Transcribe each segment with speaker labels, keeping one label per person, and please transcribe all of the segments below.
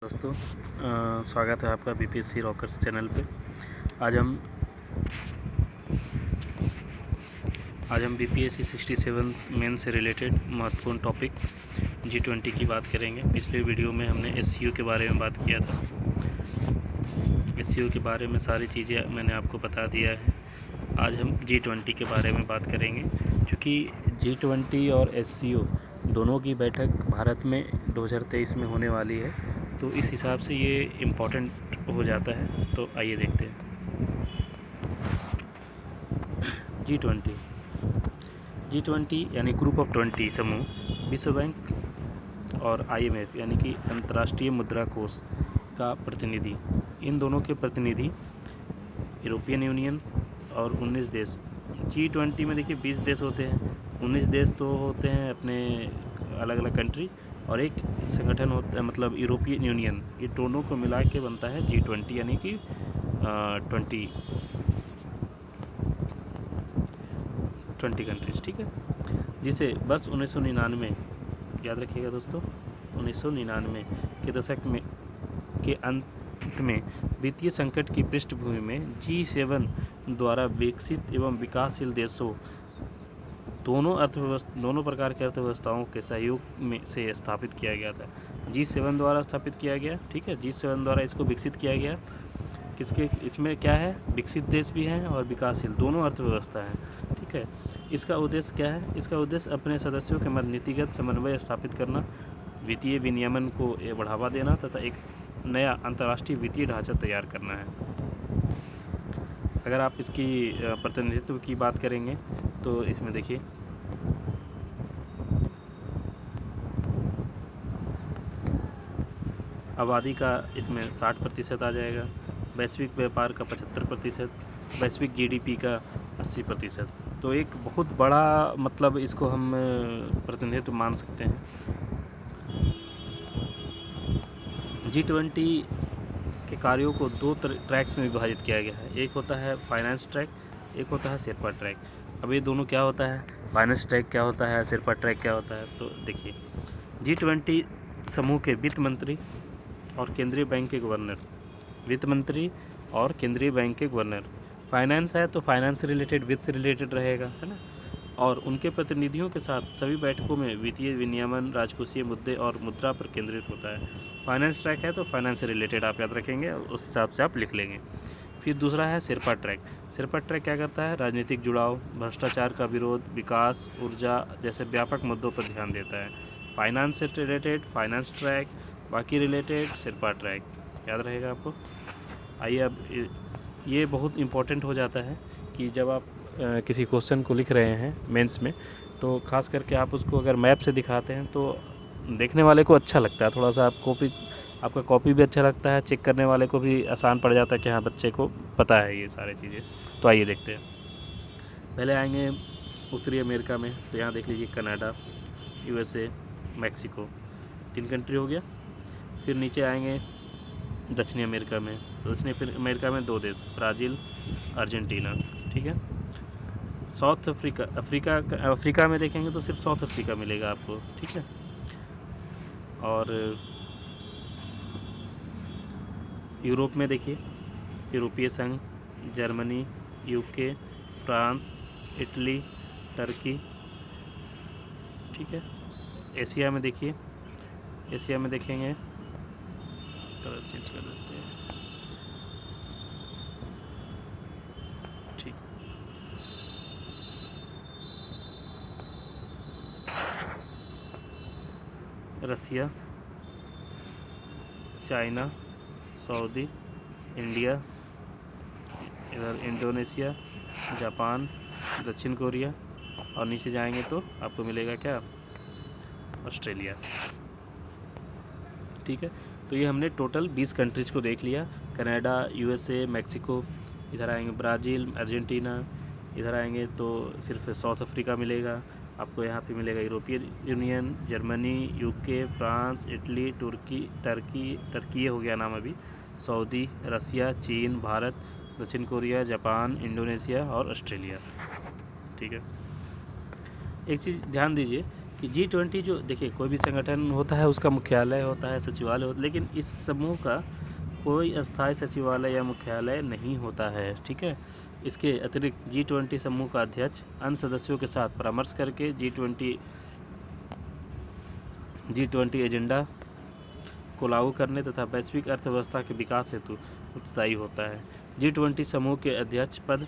Speaker 1: दोस्तों स्वागत है आपका बीपीएससी रॉकर्स चैनल पे। आज हम बीपीएससी 67 मेन से रिलेटेड महत्वपूर्ण टॉपिक G20 की बात करेंगे। पिछले वीडियो में हमने SCO के बारे में बात किया था। SCO के बारे में सारी चीज़ें मैंने आपको बता दिया है। आज हम G20 के बारे में बात करेंगे, क्योंकि G20 और SCO दोनों की बैठक भारत में 2023 में होने वाली है, तो इस हिसाब से ये इम्पोर्टेंट हो जाता है। तो आइए देखते हैं। G20 यानी ग्रुप ऑफ 20 समूह विश्व बैंक और IMF यानी कि अंतर्राष्ट्रीय मुद्रा कोष का प्रतिनिधि, इन दोनों के प्रतिनिधि यूरोपियन यूनियन और 19 देश। G20 में देखिए 20 देश होते हैं, 19 देश तो होते हैं अपने अलग अलग कंट्री, और एक संगठन होता है मतलब यूरोपियन यूनियन। ये दोनों को मिला के बनता है G20 यानी कि 20 कंट्रीज, ठीक है। जिसे बस 1999 याद रखिएगा दोस्तों, 1999 के दशक में के अंत में वित्तीय संकट की पृष्ठभूमि में G7 द्वारा विकसित एवं विकासशील देशों दोनों प्रकार की अर्थव्यवस्थाओं के सहयोग में से स्थापित किया गया था। G7 द्वारा स्थापित किया गया, ठीक है। G7 द्वारा इसको विकसित किया गया। इसमें क्या है, विकसित देश भी हैं और विकासशील, दोनों अर्थव्यवस्था हैं, ठीक है। इसका उद्देश्य क्या है? इसका उद्देश्य अपने सदस्यों के मध्य नीतिगत समन्वय स्थापित करना, वित्तीय विनियमन को बढ़ावा देना तथा एक नया अंतर्राष्ट्रीय वित्तीय ढांचा तैयार करना है। अगर आप इसकी प्रतिनिधित्व की बात करेंगे तो इसमें देखिए आबादी का इसमें 60% आ जाएगा, वैश्विक व्यापार का 75%, वैश्विक GDP का 80%। तो एक बहुत बड़ा मतलब इसको हम प्रतिनिधित्व मान सकते हैं। G20 के कार्यों को दो ट्रैक्स में विभाजित किया गया है। एक होता है फाइनेंस ट्रैक, एक होता है शेरपा ट्रैक। अब ये दोनों क्या होता है, फाइनेंस ट्रैक क्या होता है, शेरपा ट्रैक क्या होता है, तो देखिए G20 समूह के वित्त मंत्री और केंद्रीय बैंक के गवर्नर, वित्त मंत्री और केंद्रीय बैंक के गवर्नर, फाइनेंस है तो फाइनेंस से रिलेटेड, वित्त से रिलेटेड रहेगा, है ना। और उनके प्रतिनिधियों के साथ सभी बैठकों में वित्तीय विनियमन, राजकोषीय मुद्दे और मुद्रा पर केंद्रित होता है। फाइनेंस ट्रैक है तो फाइनेंस से रिलेटेड आप याद रखेंगे, उस हिसाब से आप लिख लेंगे। फिर दूसरा है शेरपा ट्रैक। शेरपा ट्रैक क्या करता है, राजनीतिक जुड़ाव, भ्रष्टाचार का विरोध, विकास, ऊर्जा जैसे व्यापक मुद्दों पर ध्यान देता है। फाइनेंस से रिलेटेड फाइनेंस ट्रैक, बाकी रिलेटेड शेरपा ट्रैक, याद रहेगा आपको। आइए अब ये बहुत इम्पोर्टेंट हो जाता है कि जब आप किसी क्वेश्चन को लिख रहे हैं मेंस में, तो ख़ास करके आप उसको अगर मैप से दिखाते हैं तो देखने वाले को अच्छा लगता है, थोड़ा सा आपका कॉपी भी अच्छा लगता है, चेक करने वाले को भी आसान पड़ जाता है कि हाँ बच्चे को पता है ये सारी चीज़ें। तो आइए देखते हैं। पहले आएंगे उत्तरी अमेरिका में, तो यहाँ देख लीजिए कनाडा, USA, मैक्सिको, 3 कंट्री हो गया। फिर नीचे आएंगे दक्षिणी अमेरिका में, तो दक्षिणी अमेरिका में 2 देश, ब्राज़ील, अर्जेंटीना, ठीक है। साउथ अफ्रीका में देखेंगे तो सिर्फ साउथ अफ्रीका मिलेगा आपको, ठीक है। और यूरोप में देखिए यूरोपीय संघ, Germany, UK, France, Italy, Turkey, ठीक है। एशिया में देखिए, एशिया में देखेंगे, कलर चेंज कर देते हैं, ठीक। रसिया, चाइना, सऊदी, इंडिया, इधर इंडोनेशिया, जापान, दक्षिण कोरिया, और नीचे जाएंगे तो आपको मिलेगा क्या, ऑस्ट्रेलिया, ठीक है। तो ये हमने टोटल 20 कंट्रीज़ को देख लिया, कनाडा, USA, मैक्सिको, इधर आएंगे ब्राज़ील, अर्जेंटीना, इधर आएंगे तो सिर्फ साउथ अफ्रीका मिलेगा आपको। यहाँ पे मिलेगा European union, Germany, UK, France, Italy, Turkey ये हो गया नाम अभी, सऊदी, रसिया, चीन, भारत, दक्षिण कोरिया, जापान, इंडोनेशिया और ऑस्ट्रेलिया, ठीक है। एक चीज़ ध्यान दीजिए कि G20 जो देखिए कोई भी संगठन होता है उसका मुख्यालय होता है, सचिवालय होता है, लेकिन इस समूह का कोई अस्थायी सचिवालय या मुख्यालय नहीं होता है, ठीक है। इसके अतिरिक्त G20 समूह का अध्यक्ष अन्य सदस्यों के साथ परामर्श करके G20 एजेंडा को लागू करने तथा वैश्विक अर्थव्यवस्था के विकास हेतु उत्तरदायी होता है। G20 समूह के अध्यक्ष पद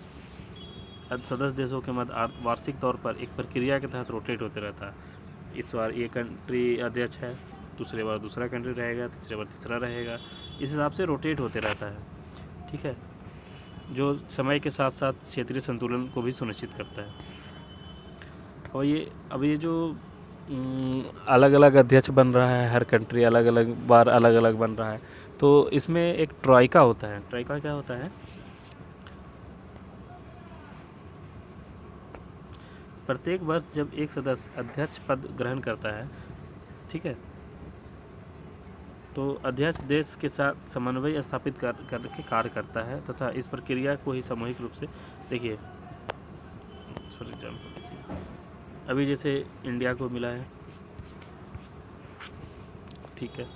Speaker 1: सदस्य देशों के मध्य वार्षिक तौर पर एक प्रक्रिया के तहत रोटेट होते रहता है। इस बार ये कंट्री अध्यक्ष है, दूसरे बार दूसरा कंट्री रहेगा, तीसरे बार तीसरा रहेगा, इस हिसाब से रोटेट होते रहता है, ठीक है, जो समय के साथ साथ क्षेत्रीय संतुलन को भी सुनिश्चित करता है। और ये जो अलग अलग अध्यक्ष बन रहा है, हर कंट्री अलग अलग बार अलग अलग बन रहा है, तो इसमें एक ट्रॉइका होता है। ट्रॉइका क्या होता है? प्रत्येक वर्ष जब एक सदस्य अध्यक्ष पद ग्रहण करता है, ठीक है, तो अध्यक्ष देश के साथ समन्वय स्थापित करके कार्य करता है तथा इस प्रक्रिया को ही सामूहिक रूप से देखिए, फॉर एग्जाम्पल देखिए, अभी जैसे इंडिया को मिला है, ठीक है,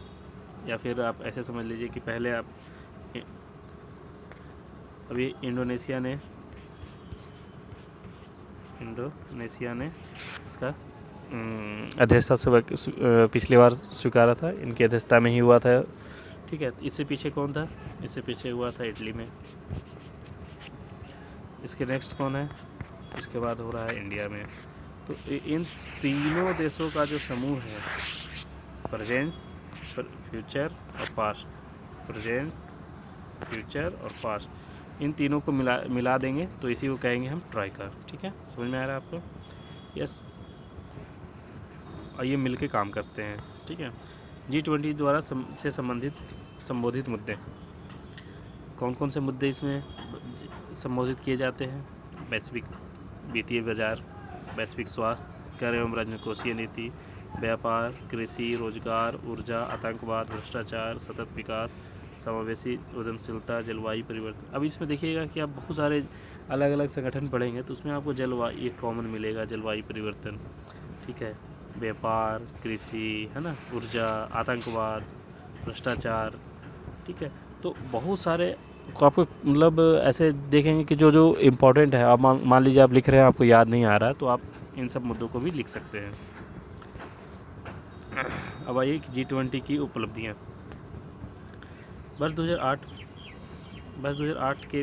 Speaker 1: या फिर आप ऐसे समझ लीजिए कि पहले आप अभी इंडोनेशिया ने इसका अध्यक्षता से पिछली बार स्वीकारा था, इनकी अध्यक्षता में ही हुआ था, ठीक है। इससे पीछे कौन था? इससे पीछे हुआ था इटली में। इसके नेक्स्ट कौन है? इसके बाद हो रहा है इंडिया में। तो इन तीनों देशों का जो समूह है, प्रेजेंट, फ्यूचर और पास्ट, प्रेजेंट, फ्यूचर और पास्ट, इन तीनों को मिला देंगे तो इसी को कहेंगे हम ट्राइका, ठीक है। समझ में आ रहा है आपको? यस। और ये मिलके काम करते हैं, ठीक है। G20 द्वारा से संबोधित मुद्दे, कौन कौन से मुद्दे इसमें संबोधित किए जाते हैं? वैश्विक वित्तीय बाजार, वैश्विक स्वास्थ्य, कर एवं राजकोषीय नीति, व्यापार, कृषि, रोजगार, ऊर्जा, आतंकवाद, भ्रष्टाचार, सतत विकास, समावेशी उद्यमशीलता, जलवायु परिवर्तन। अब इसमें देखिएगा कि आप बहुत सारे अलग अलग संगठन पढ़ेंगे तो उसमें आपको जलवायु एक कॉमन मिलेगा, जलवायु परिवर्तन, ठीक है, व्यापार, कृषि, है ना, ऊर्जा, आतंकवाद, भ्रष्टाचार, ठीक है। तो बहुत सारे को आपको मतलब ऐसे देखेंगे कि जो जो इम्पोर्टेंट है, आप मान लीजिए आप लिख रहे हैं, आपको याद नहीं आ रहा है, तो आप इन सब मुद्दों को भी लिख सकते हैं। अब आइए G20 की उपलब्धियाँ। वर्ष 2008 के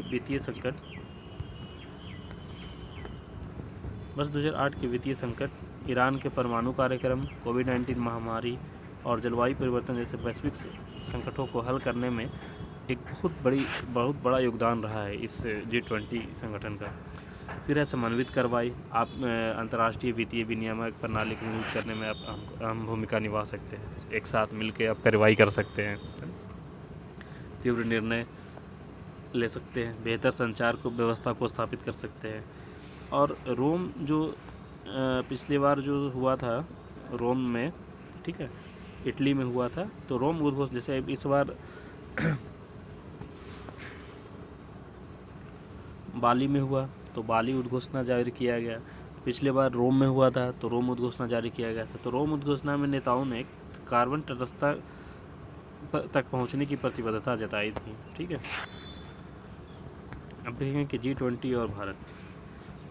Speaker 1: वित्तीय संकट, ईरान के परमाणु कार्यक्रम, कोविड-19 महामारी और जलवायु परिवर्तन जैसे वैश्विक संकटों को हल करने में एक बहुत बड़ा योगदान रहा है इस G20 संगठन का। फिर है समन्वित कार्रवाई, आप अंतर्राष्ट्रीय वित्तीय विनियामक प्रणाली को मजबूत करने में आप अहम भूमिका निभा सकते हैं। एक साथ मिलकर आप कार्रवाई कर सकते हैं, तीव्र निर्णय ले सकते हैं, बेहतर संचार को व्यवस्था को स्थापित कर सकते हैं। और रोम जो पिछली बार जो हुआ था रोम में, ठीक है, इटली में हुआ था, तो रोम उद्घोषणा, जैसे इस बार बाली में हुआ तो बाली उद्घोषणा जारी किया गया, पिछले बार रोम में हुआ था तो रोम उद्घोषणा जारी किया गया था। तो रोम उद्घोषणा में नेताओं ने कार्बन तटस्थता तक पहुंचने की प्रतिबद्धता जताई थी, ठीक है। अब देखेंगे कि G20 और भारत।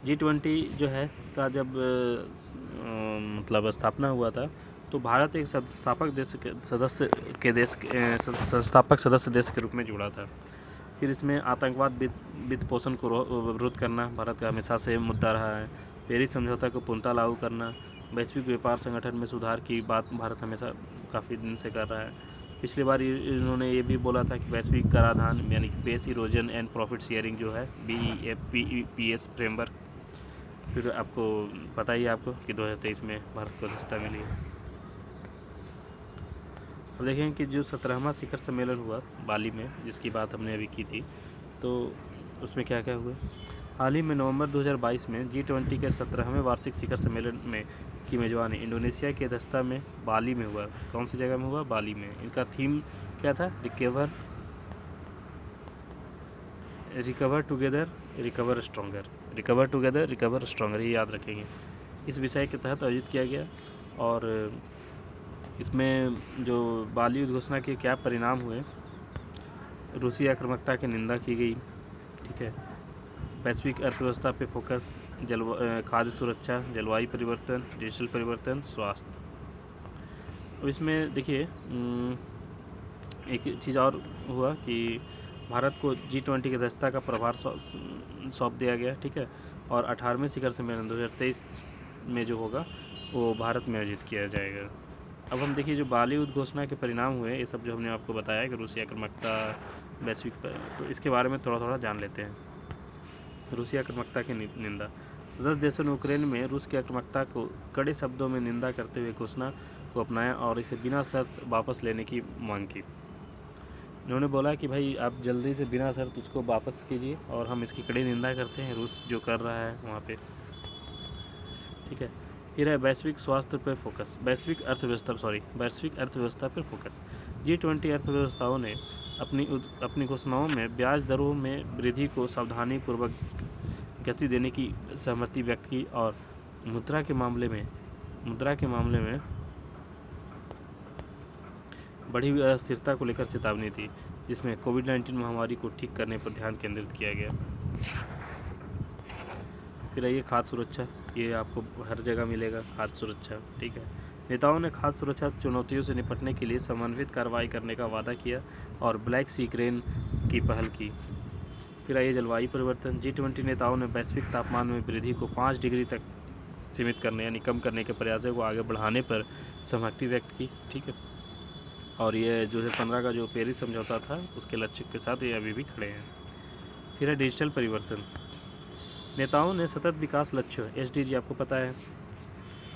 Speaker 1: G20 जो है का जब मतलब स्थापना हुआ था तो भारत एक संस्थापक सदस्य देश के रूप में जुड़ा था। फिर इसमें आतंकवाद वित्त पोषण को विरोध करना भारत का हमेशा से मुद्दा रहा है। पेरिस समझौता को पूर्णतः लागू करना, वैश्विक व्यापार संगठन में सुधार की बात भारत हमेशा काफ़ी दिन से कर रहा है। पिछली बार इन्होंने ये भी बोला था कि वैश्विक कराधान यानी कि base erosion and profit sharing जो है BEPS फ्रेमवर्क, फिर आपको पता ही है आपको कि 2023 में भारत को अध्यक्षता मिली है। अब देखें कि जो 17वां शिखर सम्मेलन हुआ बाली में, जिसकी बात हमने अभी की थी, तो उसमें क्या क्या हुआ। हाल ही में नवंबर 2022 में G20 के 17वें वार्षिक शिखर सम्मेलन में की मेजबानी इंडोनेशिया की अध्यक्षता में बाली में हुआ। कौन सी जगह में हुआ? बाली में। इनका थीम क्या था? रिकवर टुगेदर रिकवर स्ट्रॉन्गर, ये याद रखेंगे। इस विषय के तहत आयोजित किया गया और इसमें जो बाली युद्ध घोषणा के क्या परिणाम हुए, रूसी आक्रामकता की निंदा की गई, ठीक है, वैश्विक अर्थव्यवस्था पे फोकस, खाद्य सुरक्षा, जलवायु परिवर्तन, डिजिटल परिवर्तन, स्वास्थ्य। अब इसमें देखिए एक चीज़ और हुआ कि भारत को G20 की अध्यक्षता का प्रभार सौंप दिया गया, ठीक है, और 18वें शिखर सम्मेलन 2023 में जो होगा वो भारत में आयोजित किया जाएगा। अब हम देखिए जो बाली युद्ध घोषणा के परिणाम हुए, ये सब जो हमने आपको बताया कि रूसी आक्रामकता, वैश्विक, तो इसके बारे में थोड़ा थोड़ा जान लेते हैं। रूसी आक्रामकता की निंदा। सदस्य देशों ने यूक्रेन में रूस की आक्रामकता को कड़े शब्दों में निंदा करते हुए घोषणा को अपनाया और इसे बिना शर्त वापस लेने की मांग की। उन्होंने बोला कि भाई आप जल्दी से बिना शर्त उसको वापस कीजिए और हम इसकी कड़ी निंदा करते हैं, रूस जो कर रहा है वहाँ पे, ठीक है। फिर है वैश्विक स्वास्थ्य पर फोकस, वैश्विक अर्थव्यवस्था पर फोकस। G20 अर्थव्यवस्थाओं ने अपनी घोषणाओं में ब्याज दरों में वृद्धि को सावधानीपूर्वक गति देने की सहमति व्यक्त की और मुद्रा के मामले में बढ़ी हुई अस्थिरता को लेकर चेतावनी दी, जिसमें कोविड-19 महामारी को ठीक करने पर ध्यान केंद्रित किया गया। फिर आइए खाद्य सुरक्षा, ये आपको हर जगह मिलेगा, खाद्य सुरक्षा, ठीक है। नेताओं ने खाद्य सुरक्षा चुनौतियों से निपटने के लिए समन्वित कार्रवाई करने का वादा किया और ब्लैक सी ग्रेन की पहल की। फिर आइए जलवायु परिवर्तन। G20 नेताओं ने वैश्विक तापमान में वृद्धि को 5 डिग्री तक सीमित करने यानी कम करने के प्रयासों को आगे बढ़ाने पर सहमति व्यक्त की, ठीक है। और ये 2015 का जो पेरिस समझौता था उसके लक्ष्य के साथ ये अभी भी खड़े हैं। फिर है डिजिटल परिवर्तन। नेताओं ने सतत विकास लक्ष्य SDG, आपको पता है,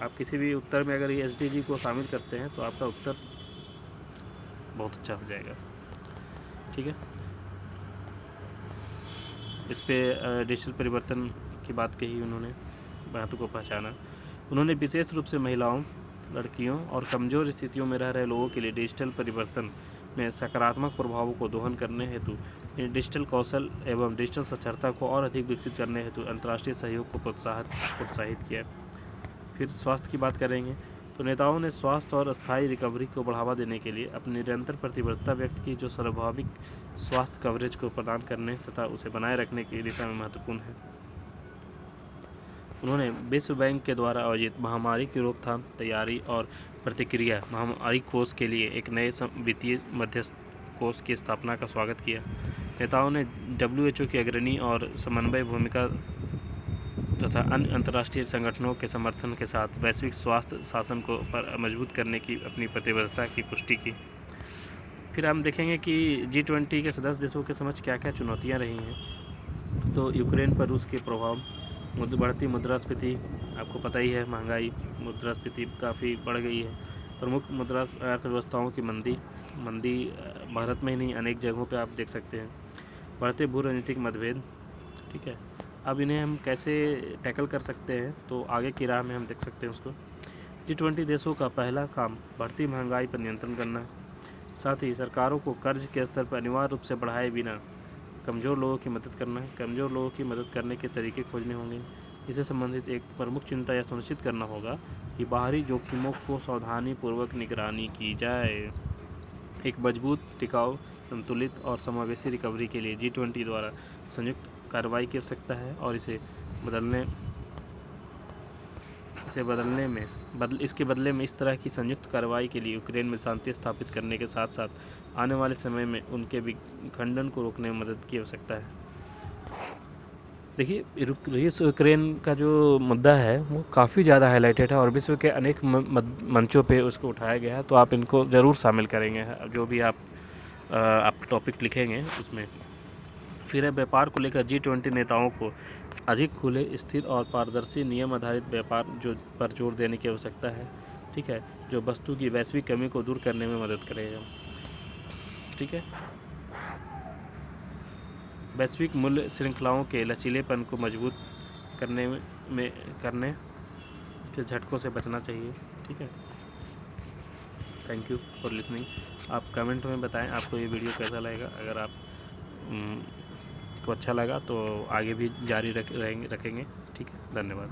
Speaker 1: आप किसी भी उत्तर में अगर ये SDG को शामिल करते हैं तो आपका उत्तर बहुत अच्छा हो जाएगा, ठीक है। इस पे डिजिटल परिवर्तन की बात कही उन्होंने, महत्व को पहचाना। उन्होंने विशेष रूप से महिलाओं, लड़कियों और कमज़ोर स्थितियों में रह रहे लोगों के लिए डिजिटल परिवर्तन में सकारात्मक प्रभावों को दोहन करने हेतु डिजिटल कौशल एवं डिजिटल साक्षरता को और अधिक विकसित करने हेतु अंतर्राष्ट्रीय सहयोग को प्रोत्साहित किया। फिर स्वास्थ्य की बात करेंगे तो नेताओं ने स्वास्थ्य और अस्थायी रिकवरी को बढ़ावा देने के लिए अपनी निरंतर प्रतिबद्धता व्यक्त की, जो सार्वभौमिक स्वास्थ्य कवरेज को प्रदान करने तथा उसे बनाए रखने की दिशा में महत्वपूर्ण है। उन्होंने विश्व बैंक के द्वारा आयोजित महामारी की रोकथाम, तैयारी और प्रतिक्रिया महामारी कोष के लिए एक नए वित्तीय मध्यस्थ कोष की स्थापना का स्वागत किया। नेताओं ने WHO की अग्रणी और समन्वय भूमिका तथा अन्य अंतर्राष्ट्रीय संगठनों के समर्थन के साथ वैश्विक स्वास्थ्य शासन को मजबूत करने की अपनी प्रतिबद्धता की पुष्टि की। फिर हम देखेंगे कि G20 के सदस्य देशों के समक्ष क्या क्या चुनौतियाँ रही हैं। तो यूक्रेन पर रूस के प्रभाव, बढ़ती मुद्रास्फीति, आपको पता ही है, महंगाई, मुद्रास्फीति काफ़ी बढ़ गई है। प्रमुख मुद्रा अर्थव्यवस्थाओं की मंदी भारत में ही नहीं अनेक जगहों पे आप देख सकते हैं। बढ़ते भू राजनीतिक मतभेद, ठीक है। अब इन्हें हम कैसे टैकल कर सकते हैं, तो आगे की राह में हम देख सकते हैं उसको। G20 देशों का पहला काम बढ़ती महंगाई पर नियंत्रण करना, साथ ही सरकारों को कर्ज के स्तर पर अनिवार्य रूप से बढ़ाए बिना कमज़ोर लोगों की मदद करना, कमज़ोर लोगों की मदद करने के तरीके खोजने होंगे। इससे संबंधित एक प्रमुख चिंता यह सुनिश्चित करना होगा कि बाहरी जोखिमों को सावधानीपूर्वक निगरानी की जाए। एक मजबूत, टिकाऊ, संतुलित और समावेशी रिकवरी के लिए G20 द्वारा संयुक्त कार्रवाई की आवश्यकता है और इसके बदले में इस तरह की संयुक्त कार्रवाई के लिए यूक्रेन में शांति स्थापित करने के साथ साथ आने वाले समय में उनके विखंडन को रोकने में मदद की आवश्यकता है। देखिए, यूक्रेन का जो मुद्दा है वो काफ़ी ज़्यादा हाईलाइटेड है और विश्व के अनेक मंचों पे उसको उठाया गया है, तो आप इनको ज़रूर शामिल करेंगे जो भी आप टॉपिक लिखेंगे उसमें। फिर है व्यापार को लेकर G20 नेताओं को अधिक खुले, स्थिर और पारदर्शी नियम आधारित व्यापार पर जोर देने की आवश्यकता है, ठीक है, जो वस्तु की वैश्विक कमी को दूर करने में मदद करेगा, ठीक है। वैश्विक मूल्य श्रृंखलाओं के लचीलेपन को मजबूत करने के झटकों से बचना चाहिए, ठीक है। Thank you for listening. आप कमेंट में बताएं आपको ये वीडियो कैसा लगेगा। अगर आप को अच्छा लगा तो आगे भी जारी रखेंगे, ठीक है। धन्यवाद।